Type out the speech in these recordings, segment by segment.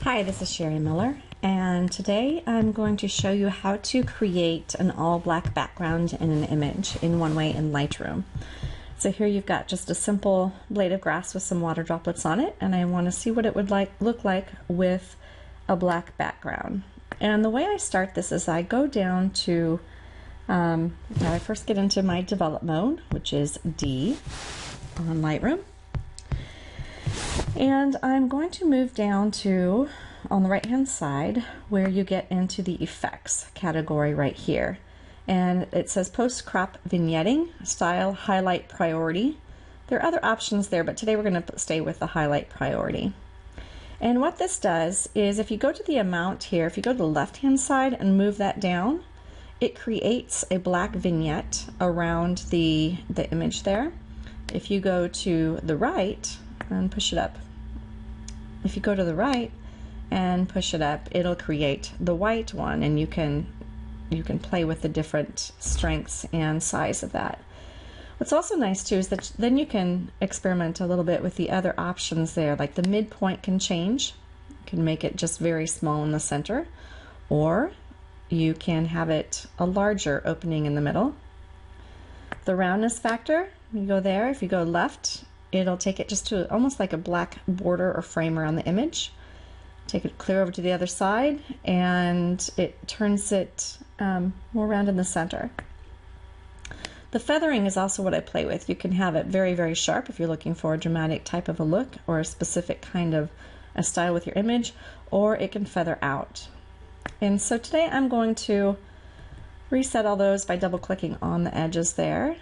Hi, this is Shari Miller, and today I'm going to show you how to create an all black background in an image in one way in Lightroom. So here you've got just a simple blade of grass with some water droplets on it, and I want to see what it would look like with a black background. And the way I start this is I go down to, now I first get into my develop mode, which is D on Lightroom. And I'm going to move down to, on the right hand side, where you get into the effects category right here. And it says post crop vignetting, style, highlight priority. There are other options there, but today we're going to stay with the highlight priority. And what this does is if you go to the amount here, if you go to the left hand side and move that down, it creates a black vignette around the image there. If you go to the right and push it up, if you go to the right and push it up, it'll create the white one, and you can play with the different strengths and size of that. What's also nice too is that then you can experiment a little bit with the other options there, like the midpoint can change. You can make it just very small in the center, or you can have it a larger opening in the middle. The roundness factor, you go there, if you go left, it'll take it just to almost like a black border or frame around the image. Take it clear over to the other side, and it turns it more round in the center. The feathering is also what I play with. You can have it very, very sharp if you're looking for a dramatic type of a look or a specific kind of a style with your image, or it can feather out. And so today I'm going to reset all those by double clicking on the edges there.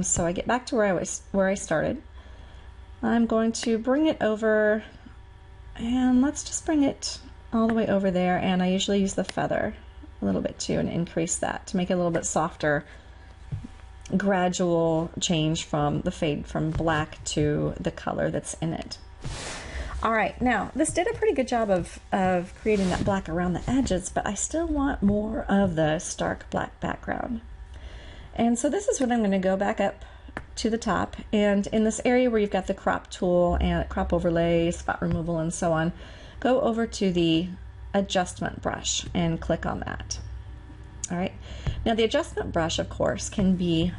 So I get back to where I started. I'm going to bring it over, and let's just bring it all the way over there, and I usually use the feather a little bit too and increase that to make it a little bit softer, gradual change from the fade from black to the color that's in it. All right, now this did a pretty good job of creating that black around the edges, but I still want more of the stark black background. And so this is when I'm going to go back up to the top, and in this area where you've got the crop tool and crop overlay, spot removal, and so on, go over to the adjustment brush and click on that. All right, now the adjustment brush, of course, can be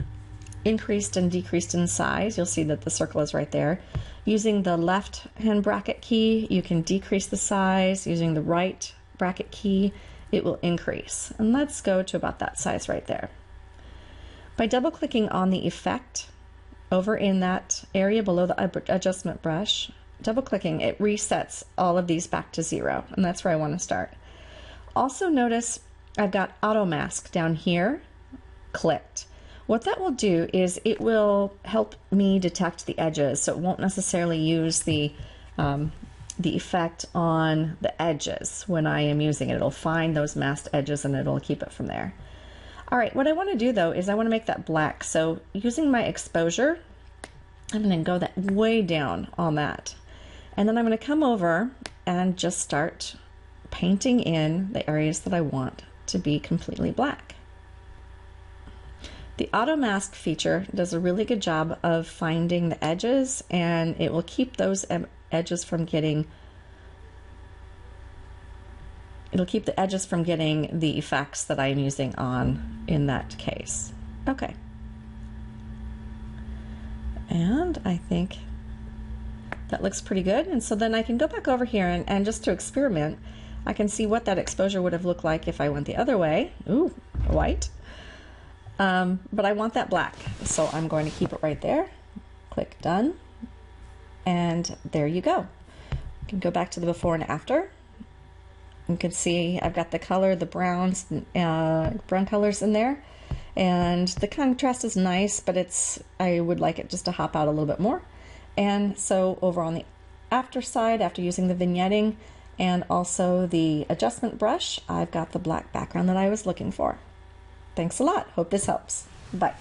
increased and decreased in size. You'll see that the circle is right there. Using the left hand bracket key, you can decrease the size. Using the right bracket key, it will increase. And let's go to about that size right there. By double clicking on the effect over in that area below the adjustment brush, double clicking, it resets all of these back to 0, and that's where I want to start. Also notice I've got auto mask down here clicked. What that will do is it will help me detect the edges, so it won't necessarily use the effect on the edges when I am using it. It'll find those masked edges and it'll keep it from there. All right, what I want to do though is I want to make that black. So using my exposure, I'm going to go that way down on that. And then I'm going to come over and just start painting in the areas that I want to be completely black. The auto mask feature does a really good job of finding the edges, and it will keep those edges from getting the effects that I'm using on in that case. Okay. And I think that looks pretty good. And so then I can go back over here and just to experiment, I can see what that exposure would have looked like if I went the other way. Ooh, white. But I want that black. So I'm going to keep it right there. Click done. And there you go. You can go back to the before and after. You can see I've got the color, the browns, brown colors in there, and the contrast is nice, but I would like it just to hop out a little bit more. And so over on the after side, after using the vignetting and also the adjustment brush, I've got the black background that I was looking for. Thanks a lot. Hope this helps. Bye.